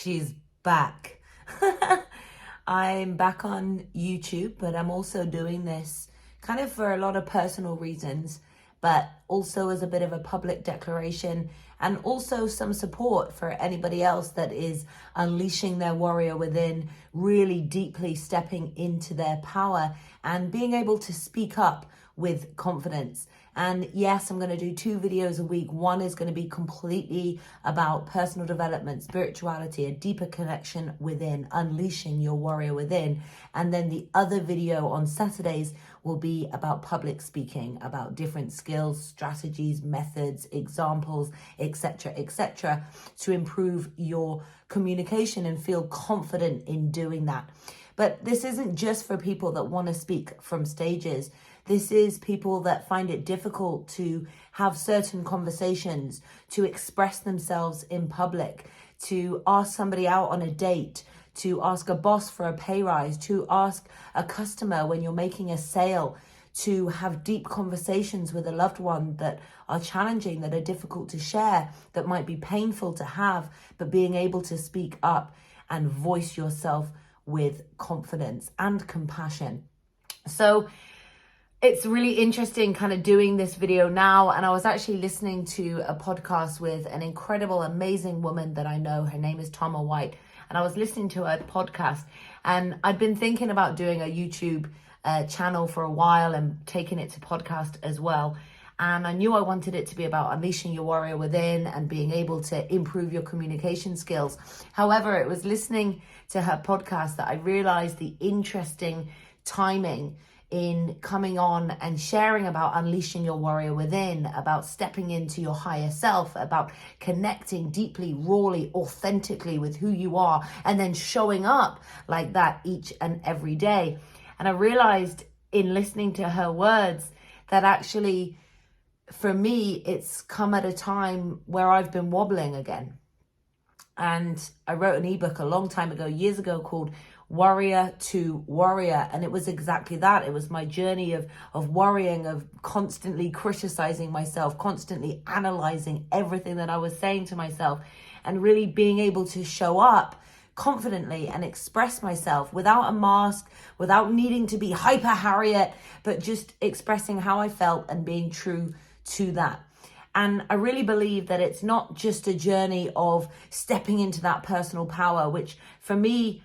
She's back. I'm back on YouTube, but I'm also doing this kind of for a lot of personal reasons, but also as a bit of a public declaration and also some support for anybody else that is unleashing their warrior within, really deeply stepping into their power and being able to speak up with confidence. And yes, I'm going to do 2 videos a week. One is going to be completely about personal development, spirituality, a deeper connection within, unleashing your warrior within. And then the other video on Saturdays will be about public speaking, about different skills, strategies, methods, examples, etc., to improve your communication and feel confident in doing that. But this isn't just for people that want to speak from stages. This is people that find it difficult to have certain conversations, to express themselves in public, to ask somebody out on a date, to ask a boss for a pay rise, to ask a customer when you're making a sale, to have deep conversations with a loved one that are challenging, that are difficult to share, that might be painful to have, but being able to speak up and voice yourself with confidence and compassion. So it's really interesting kind of doing this video now. And I was actually listening to a podcast with an incredible, amazing woman that I know. Her name is Tama White. And I was listening to her podcast and I'd been thinking about doing a YouTube channel for a while and taking it to podcast as well. And I knew I wanted it to be about unleashing your warrior within and being able to improve your communication skills. However, it was listening to her podcast that I realized the interesting timing in coming on and sharing about unleashing your warrior within, about stepping into your higher self, about connecting deeply, rawly, authentically with who you are, and then showing up like that each and every day. And I realized in listening to her words that actually, for me, it's come at a time where I've been wobbling again. And I wrote an ebook a long time ago, years ago, called Warrior to Warrior. And it was exactly that. It was my journey of worrying, of constantly criticizing myself, constantly analyzing everything that I was saying to myself, and really being able to show up confidently and express myself without a mask, without needing to be hyper Harriet, but just expressing how I felt and being true to that. And I really believe that it's not just a journey of stepping into that personal power, which for me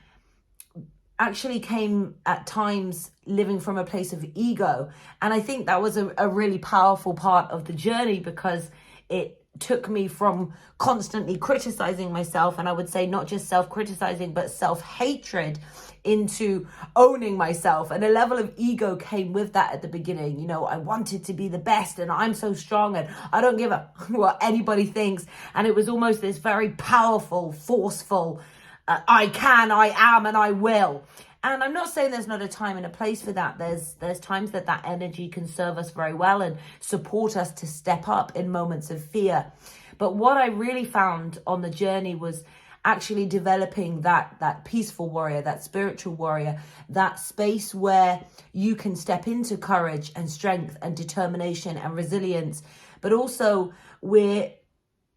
actually came at times living from a place of ego. And I think that was a really powerful part of the journey, because it took me from constantly criticizing myself, and I would say not just self-criticizing, but self-hatred, into owning myself. And a level of ego came with that at the beginning. You know, I wanted to be the best and I'm so strong and I don't give a what anybody thinks. And it was almost this very powerful, forceful, I can, I am, and I will. And I'm not saying there's not a time and a place for that. There's times that energy can serve us very well and support us to step up in moments of fear. But what I really found on the journey was actually developing that peaceful warrior, that spiritual warrior, that space where you can step into courage and strength and determination and resilience. But also we're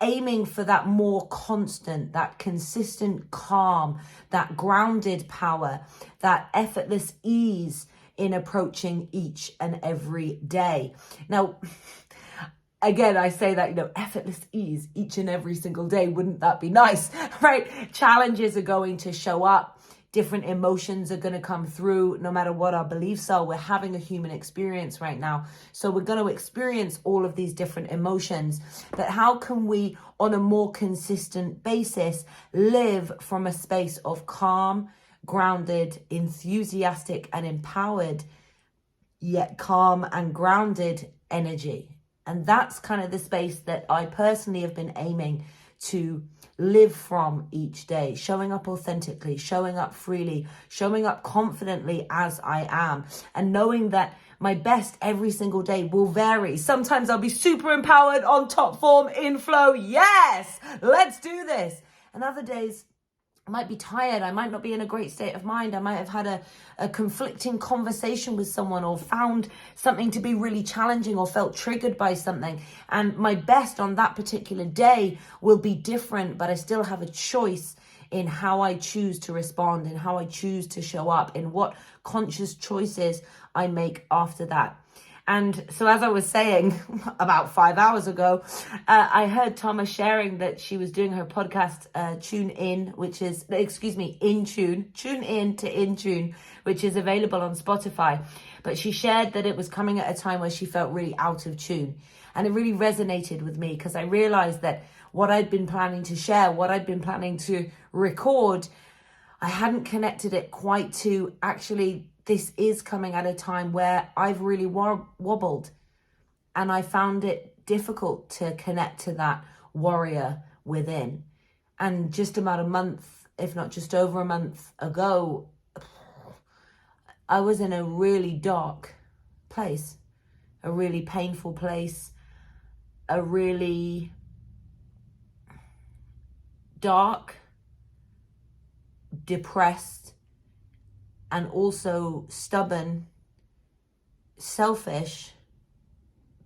aiming for that more constant, that consistent calm, that grounded power, that effortless ease in approaching each and every day. Now, again, I say that, effortless ease each and every single day. Wouldn't that be nice, right? Challenges are going to show up. Different emotions are going to come through no matter what our beliefs are. We're having a human experience right now. So we're going to experience all of these different emotions. But how can we, on a more consistent basis, live from a space of calm, grounded, enthusiastic, and empowered, yet calm and grounded energy? And that's kind of the space that I personally have been aiming to live from each day, showing up authentically, showing up freely, showing up confidently as I am, and knowing that my best every single day will vary. Sometimes I'll be super empowered, on top form, in flow. Yes, let's do this. And other days I might be tired. I might not be in a great state of mind. I might have had a conflicting conversation with someone, or found something to be really challenging, or felt triggered by something. And my best on that particular day will be different, but I still have a choice in how I choose to respond, in how I choose to show up, in what conscious choices I make after that. And so, as I was saying about 5 hours ago, I heard Thomas sharing that she was doing her podcast, Tune In, which is, In Tune, which is available on Spotify. But she shared that it was coming at a time where she felt really out of tune. And it really resonated with me, because I realized that what I'd been planning to share, what I'd been planning to record, I hadn't connected it quite to actually, this is coming at a time where I've really wobbled, and I found it difficult to connect to that warrior within. And just about a month, if not just over a month ago, I was in a really dark place, a really painful place, a really dark, depressed, and also stubborn, selfish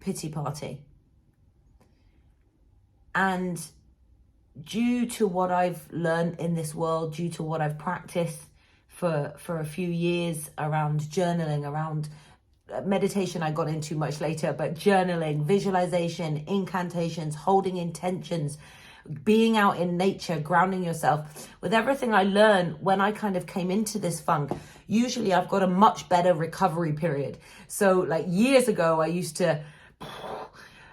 pity party. And due to what I've learned in this world, due to what I've practiced for a few years around journaling, around meditation I got into much later, but journaling, visualization, incantations, holding intentions, being out in nature, grounding yourself. With everything I learned when I kind of came into this funk, usually I've got a much better recovery period. So like years ago, I used to,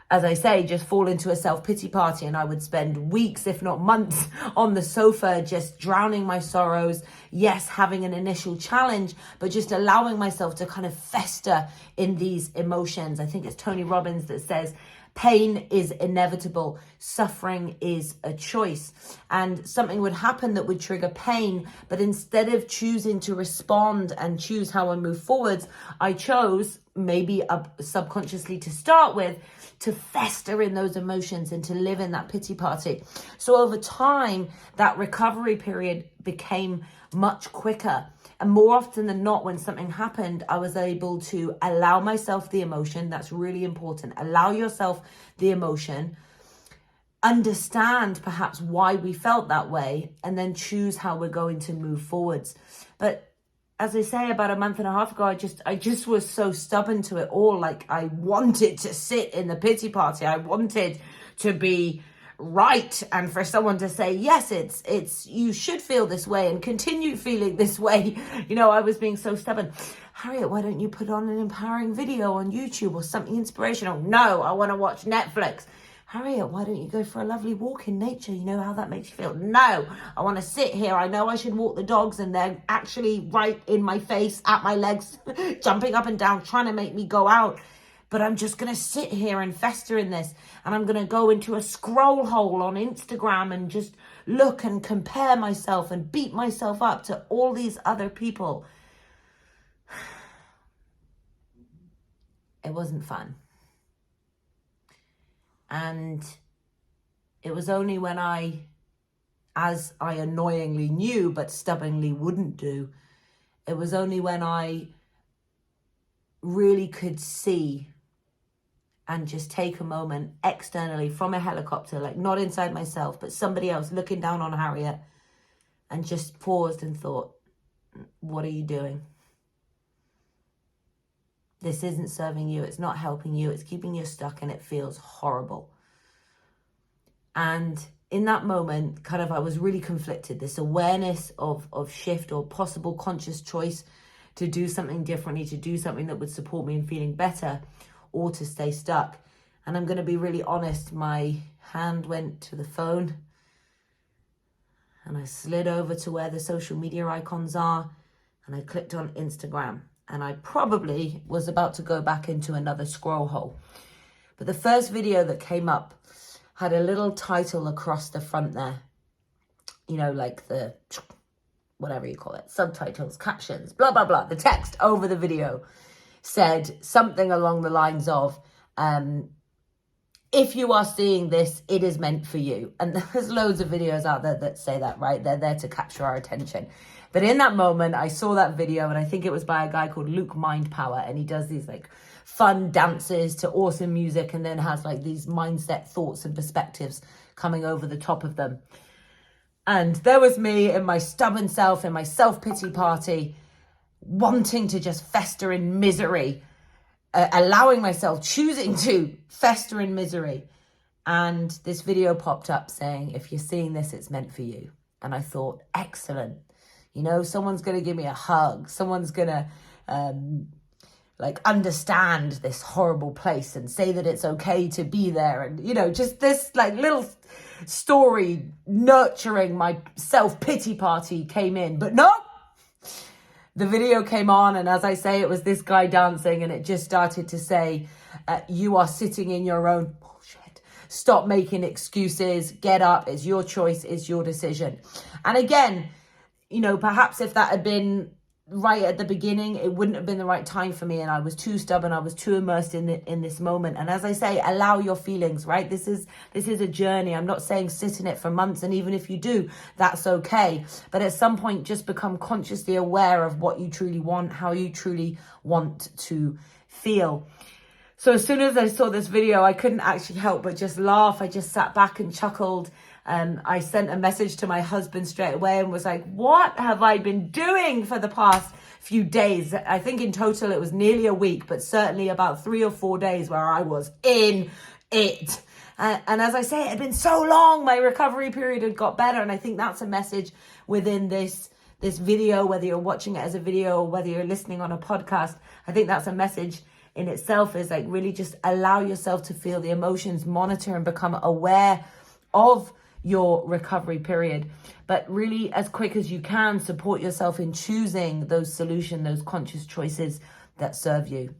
as I say, just fall into a self-pity party, and I would spend weeks, if not months, on the sofa, just drowning my sorrows. Yes, having an initial challenge, but just allowing myself to kind of fester in these emotions. I think it's Tony Robbins that says, pain is inevitable, suffering is a choice. And something would happen that would trigger pain, but instead of choosing to respond and choose how I move forwards, I chose, maybe subconsciously to start with, to fester in those emotions and to live in that pity party. So over time, that recovery period became much quicker. And more often than not, when something happened, I was able to allow myself the emotion. That's really important. Allow yourself the emotion. Understand perhaps why we felt that way, and then choose how we're going to move forwards. But as I say, about a month and a half ago, I just was so stubborn to it all. Like, I wanted to sit in the pity party. I wanted to be right, and for someone to say, yes, it's you should feel this way and continue feeling this way. You know, I was being so stubborn. Harriet, why don't you put on an empowering video on YouTube or something inspirational? No, I want to watch Netflix. Harriet, why don't you go for a lovely walk in nature? You know how that makes you feel. No, I want to sit here. I know I should walk the dogs, and they're actually right in my face, at my legs, jumping up and down, trying to make me go out. But I'm just going to sit here and fester in this. And I'm going to go into a scroll hole on Instagram and just look and compare myself and beat myself up to all these other people. It wasn't fun. And it was only when as I annoyingly knew but stubbornly wouldn't do, it was only when I really could see and just take a moment externally from a helicopter, like not inside myself, but somebody else looking down on Harriet, and just paused and thought, what are you doing? This isn't serving you. It's not helping you. It's keeping you stuck, and it feels horrible. And in that moment, kind of, I was really conflicted. This awareness of shift or possible conscious choice to do something differently, to do something that would support me in feeling better, or to stay stuck. And I'm going to be really honest. My hand went to the phone, and I slid over to where the social media icons are, and I clicked on Instagram. And I probably was about to go back into another scroll hole. But the first video that came up had a little title across the front there. You know, like the, whatever you call it, subtitles, captions, blah, blah, blah. The text over the video said something along the lines of, if you are seeing this, it is meant for you. And there's loads of videos out there that say that, right? They're there to capture our attention. But in that moment, I saw that video, and I think it was by a guy called Luke Mindpower, and he does these like fun dances to awesome music, and then has like these mindset thoughts and perspectives coming over the top of them. And there was me in my stubborn self, in my self-pity party, wanting to just fester in misery, allowing myself, choosing to fester in misery. And this video popped up saying, if you're seeing this, it's meant for you. And I thought, excellent. You know, someone's going to give me a hug. Someone's going to understand this horrible place and say that it's okay to be there. And, you know, just this little story nurturing my self-pity party came in. But no, the video came on, and as I say, it was this guy dancing, and it just started to say, you are sitting in your own bullshit. Stop making excuses. Get up. It's your choice. It's your decision. And again, you know, perhaps if that had been right at the beginning, it wouldn't have been the right time for me, and I was too stubborn. I was too immersed in this moment. And as I say, allow your feelings, right? This is a journey. I'm not saying sit in it for months, and even if you do, that's okay. But at some point, just become consciously aware of what you truly want, how you truly want to feel. So as soon as I saw this video, I couldn't actually help but just laugh. I just sat back and chuckled. I sent a message to my husband straight away and was like, what have I been doing for the past few days? I think in total it was nearly a week, but certainly about 3 or 4 days where I was in it. And as I say, it had been so long, my recovery period had got better. And I think that's a message within this video, whether you're watching it as a video or whether you're listening on a podcast. I think that's a message in itself, is like really just allow yourself to feel the emotions, monitor and become aware of your recovery period, but really as quick as you can, support yourself in choosing those solutions, those conscious choices that serve you.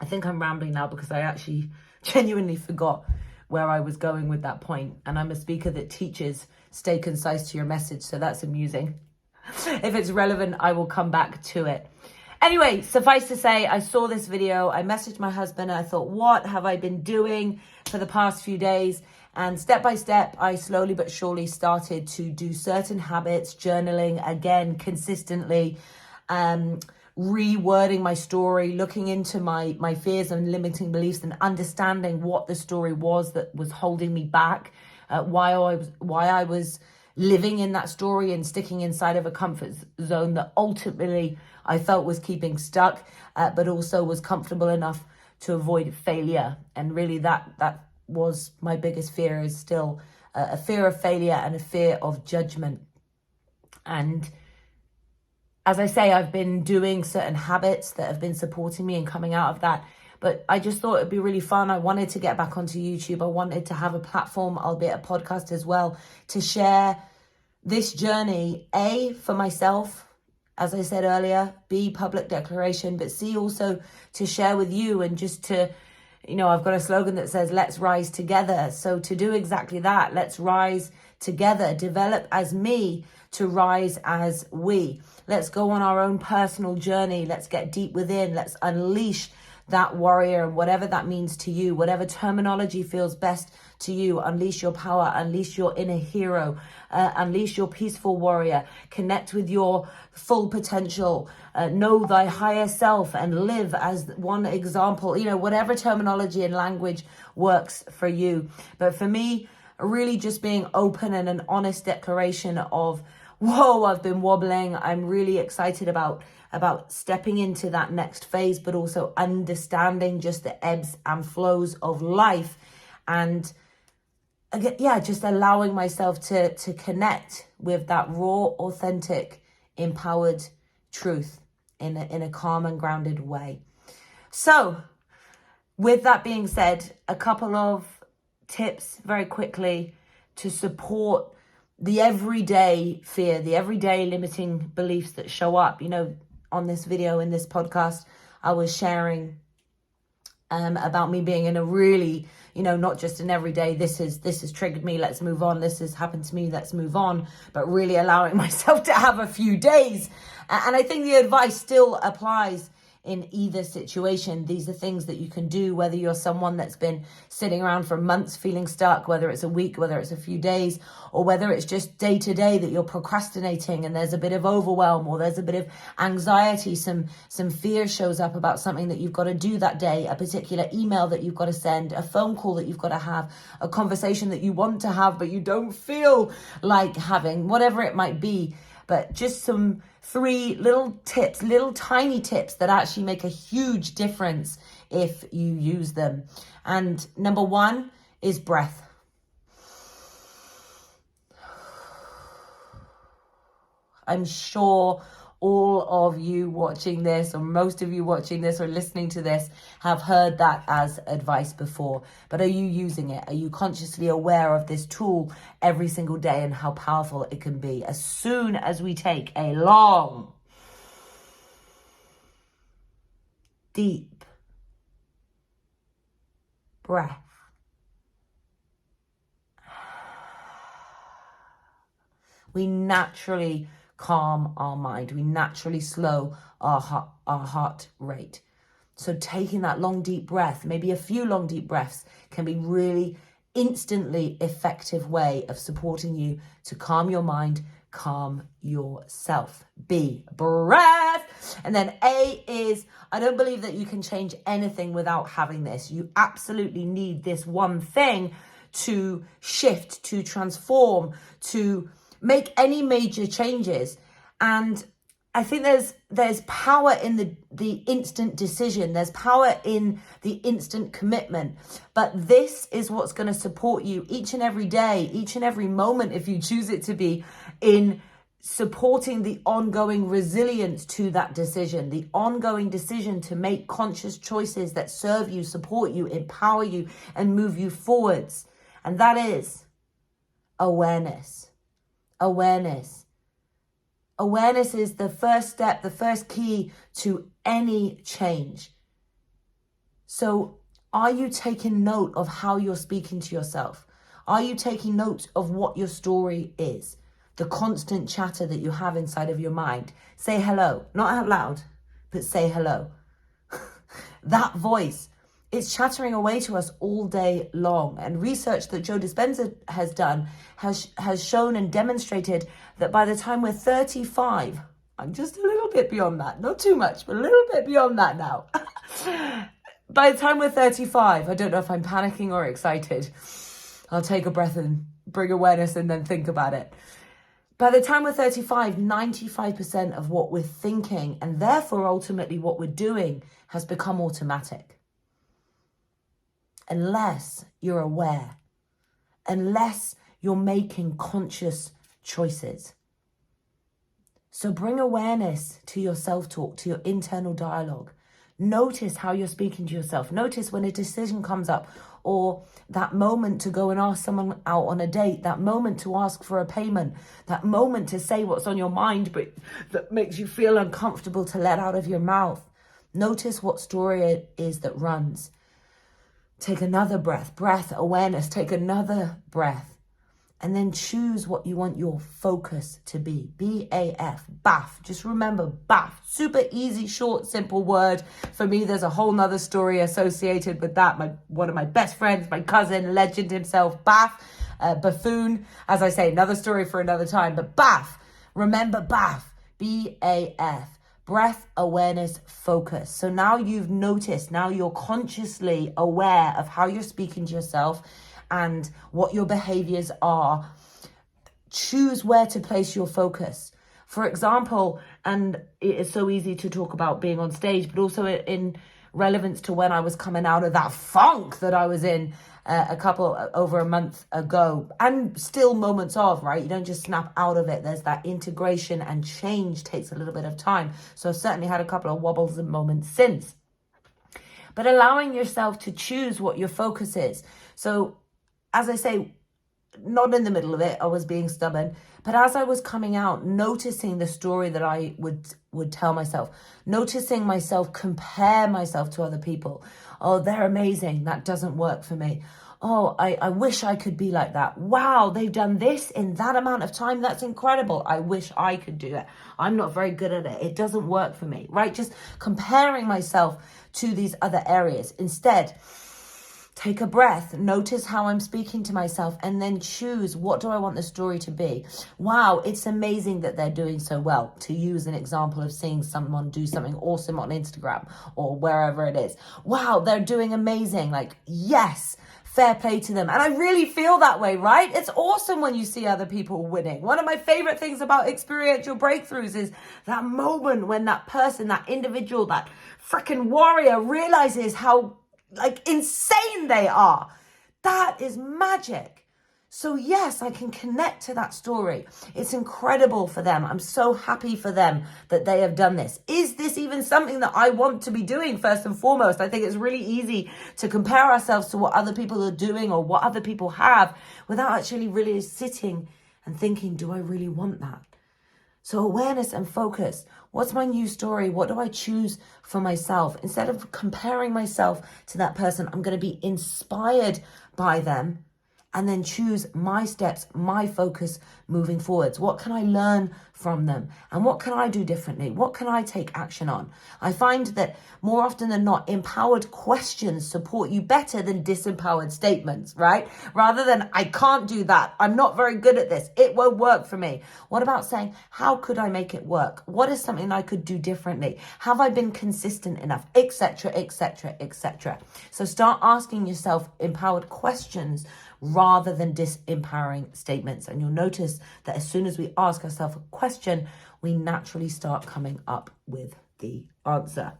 I think I'm rambling now because I actually genuinely forgot where I was going with that point. And I'm a speaker that teaches stay concise to your message. So that's amusing. If it's relevant, I will come back to it. Anyway, suffice to say, I saw this video. I messaged my husband. And I thought, what have I been doing for the past few days? And step by step, I slowly but surely started to do certain habits, journaling, again, consistently, rewording my story, looking into my fears and limiting beliefs and understanding what the story was that was holding me back, why I was living in that story and sticking inside of a comfort zone that ultimately I felt was keeping stuck, but also was comfortable enough to avoid failure. And really that was my biggest fear, is still a fear of failure and a fear of judgment. And as I say, I've been doing certain habits that have been supporting me and coming out of that. But I just thought it'd be really fun. I wanted to get back onto YouTube. I wanted to have a platform, albeit a podcast as well, to share this journey, A, for myself, as I said earlier, B, public declaration, but C, also to share with you and just to, you know, I've got a slogan that says, let's rise together. So to do exactly that, let's rise together, develop as me to rise as we. Let's go on our own personal journey. Let's get deep within. Let's unleash that warrior, and whatever that means to you, whatever terminology feels best to you. Unleash your power, unleash your inner hero, unleash your peaceful warrior, connect with your full potential, know thy higher self and live as one example, you know, whatever terminology and language works for you. But for me, really just being open and an honest declaration of, whoa, I've been wobbling. I'm really excited about stepping into that next phase, but also understanding just the ebbs and flows of life. And again, just allowing myself to connect with that raw, authentic, empowered truth in a calm and grounded way. So with that being said, a couple of tips very quickly to support the everyday fear, the everyday limiting beliefs that show up. You know, on this video, in this podcast, I was sharing about me being in a really, you know, not just an everyday, this has triggered me, let's move on, this has happened to me, let's move on, but really allowing myself to have a few days. And I think the advice still applies in either situation. These are things that you can do, whether you're someone that's been sitting around for months feeling stuck, whether it's a week, whether it's a few days, or whether it's just day to day that you're procrastinating and there's a bit of overwhelm or there's a bit of anxiety, some fear shows up about something that you've got to do that day, a particular email that you've got to send, a phone call that you've got to have, a conversation that you want to have but you don't feel like having, whatever it might be. But just some 3 little tips, little tiny tips that actually make a huge difference if you use them. And number 1 is breath. I'm sure all of you watching this, or most of you watching this or listening to this, have heard that as advice before. But are you using it? Are you consciously aware of this tool every single day and how powerful it can be? As soon as we take a long, deep breath, we naturally calm our mind. We naturally slow our heart rate. So taking that long, deep breath, maybe a few long, deep breaths, can be really instantly effective way of supporting you to calm your mind, calm yourself. B, breath. And then A is, I don't believe that you can change anything without having this. You absolutely need this one thing to shift, to transform, to make any major changes. And I think there's power in the instant decision. There's power in the instant commitment. But this is what's going to support you each and every day, each and every moment, if you choose it to be, in supporting the ongoing resilience to that decision, the ongoing decision to make conscious choices that serve you, support you, empower you, and move you forwards. And that is awareness. Awareness. Awareness is the first step, the first key to any change. So are you taking note of how you're speaking to yourself? Are you taking note of what your story is? The constant chatter that you have inside of your mind. Say hello, not out loud, but say hello. That voice, it's chattering away to us all day long. And research that Joe Dispenza has done has shown and demonstrated that by the time we're 35, I'm just a little bit beyond that, not too much, but a little bit beyond that now. By the time we're 35, I don't know if I'm panicking or excited. I'll take a breath and bring awareness and then think about it. By the time we're 35, 95% of what we're thinking, and therefore ultimately what we're doing, has become automatic. Unless you're aware, unless you're making conscious choices. So bring awareness to your self-talk, to your internal dialogue. Notice how you're speaking to yourself. Notice when a decision comes up, or that moment to go and ask someone out on a date, that moment to ask for a payment, that moment to say what's on your mind, but that makes you feel uncomfortable to let out of your mouth. Notice what story it is that runs. Take another breath, awareness, take another breath, and then choose what you want your focus to be. B-A-F, BAF. Just remember BAF. Super easy, short, simple word. For me, there's a whole nother story associated with that. One of my best friends, my cousin, legend himself, BAF, buffoon. As I say, another story for another time. But BAF, remember BAF, B-A-F. Breath, awareness, focus. So now you've noticed, now you're consciously aware of how you're speaking to yourself and what your behaviors are. Choose where to place your focus. For example, and it is so easy to talk about being on stage, but also in relevance to when I was coming out of that funk that I was in over a month ago, and still moments of, right? You don't just snap out of it. There's that integration, and change takes a little bit of time. So I've certainly had a couple of wobbles and moments since. But allowing yourself to choose what your focus is. So as I say, not in the middle of it, I was being stubborn, but as I was coming out, noticing the story that I would tell myself, noticing myself compare myself to other people. Oh, they're amazing. That doesn't work for me. oh, I wish I could be like that. Wow, they've done this in that amount of time. That's incredible. I wish I could do it. I'm not very good at it. It doesn't work for me, right? Just comparing myself to these other areas. Instead, take a breath, notice how I'm speaking to myself, and then choose, what do I want the story to be? Wow, it's amazing that they're doing so well. To use an example of seeing someone do something awesome on Instagram or wherever it is. Wow, they're doing amazing. Like, yes, fair play to them. And I really feel that way, right? It's awesome when you see other people winning. One of my favorite things about experiential breakthroughs is that moment when that person, that individual, that freaking warrior realizes how insane they are. That is magic. So yes, I can connect to that story. It's incredible for them. I'm so happy for them that they have done this. Is this even something that I want to be doing first and foremost? I think it's really easy to compare ourselves to what other people are doing or what other people have without actually really sitting and thinking, do I really want that? So awareness and focus. What's my new story? What do I choose for myself? Instead of comparing myself to that person, I'm going to be inspired by them and then choose my steps, my focus moving forwards. What can I learn from them? And what can I do differently? What can I take action on? I find that more often than not, empowered questions support you better than disempowered statements, right? Rather than, I can't do that. I'm not very good at this. It won't work for me. What about saying, how could I make it work? What is something I could do differently? Have I been consistent enough? Etc., etc., etc. So start asking yourself empowered questions rather than disempowering statements. And you'll notice that as soon as we ask ourselves a question, we naturally start coming up with the answer.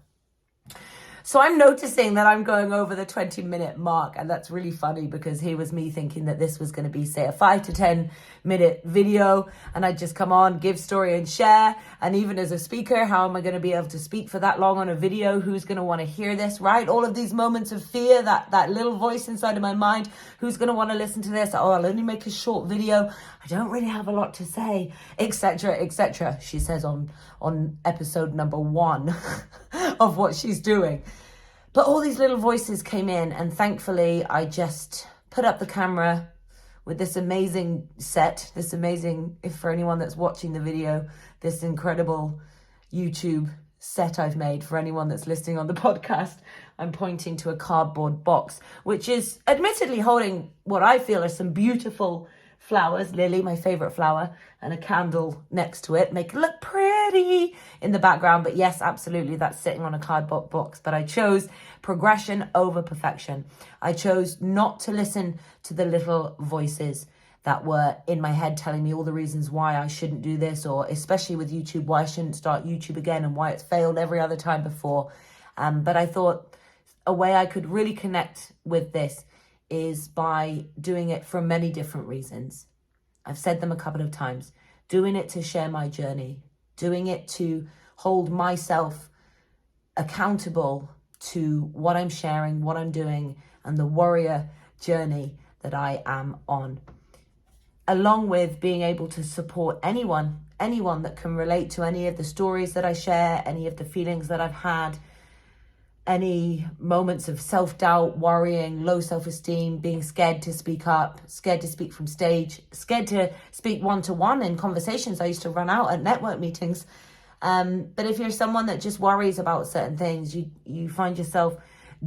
So I'm noticing that I'm going over the 20-minute mark, and that's really funny because here was me thinking that this was going to be, say, a 5 to 10 minute video, and I'd just come on, give story and share. And even as a speaker, how am I going to be able to speak for that long on a video? Who's going to want to hear this, right? All of these moments of fear, that little voice inside of my mind, who's going to want to listen to this? Oh, I'll only make a short video. I don't really have a lot to say, etc., etc. She says on episode number 1 of what she's doing. But all these little voices came in, and thankfully I just put up the camera with this amazing set, if for anyone that's watching the video, this incredible YouTube set I've made. For anyone that's listening on the podcast, I'm pointing to a cardboard box, which is admittedly holding what I feel are some beautiful flowers, lily, my favorite flower, and a candle next to it, make it look pretty in the background. But yes, absolutely, that's sitting on a cardboard box. But I chose progression over perfection. I chose not to listen to the little voices that were in my head telling me all the reasons why I shouldn't do this, or especially with YouTube, why I shouldn't start YouTube again and why it's failed every other time before. But I thought a way I could really connect with this is by doing it for many different reasons. I've said them a couple of times. Doing it to share my journey. Doing it to hold myself accountable to what I'm sharing, what I'm doing, and the warrior journey that I am on. Along with being able to support anyone that can relate to any of the stories that I share, any of the feelings that I've had, any moments of self-doubt, worrying, low self-esteem, being scared to speak up, scared to speak from stage, scared to speak one-to-one in conversations I used to run out at network meetings. But if you're someone that just worries about certain things, you find yourself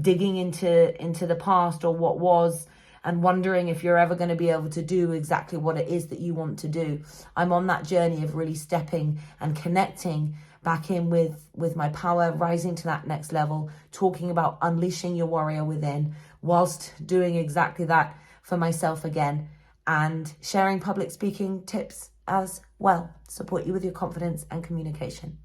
digging into the past or what was, and wondering if you're ever going to be able to do exactly what it is that you want to do. I'm on that journey of really stepping and connecting back in with my power, rising to that next level, talking about unleashing your warrior within, whilst doing exactly that for myself again, and sharing public speaking tips as well, support you with your confidence and communication.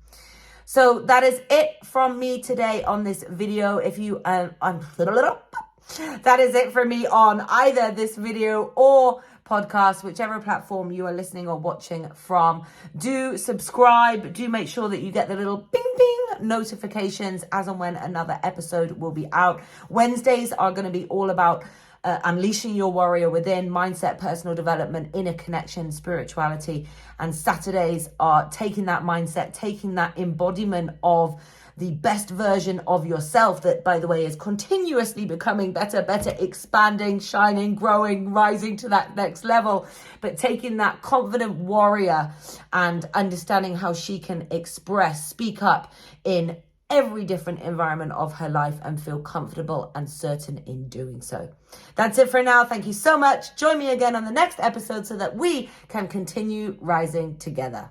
So that is it from me today on this video. If you that is it for me on either this video or podcast, whichever platform you are listening or watching from. Do subscribe. Do make sure that you get the little ping ping notifications as and when another episode will be out. Wednesdays are going to be all about unleashing your warrior within, mindset, personal development, inner connection, spirituality. And Saturdays are taking that mindset, taking that embodiment of the best version of yourself that, by the way, is continuously becoming better, expanding, shining, growing, rising to that next level, but taking that confident warrior and understanding how she can express, speak up in every different environment of her life and feel comfortable and certain in doing so. That's it for now. Thank you so much. Join me again on the next episode so that we can continue rising together.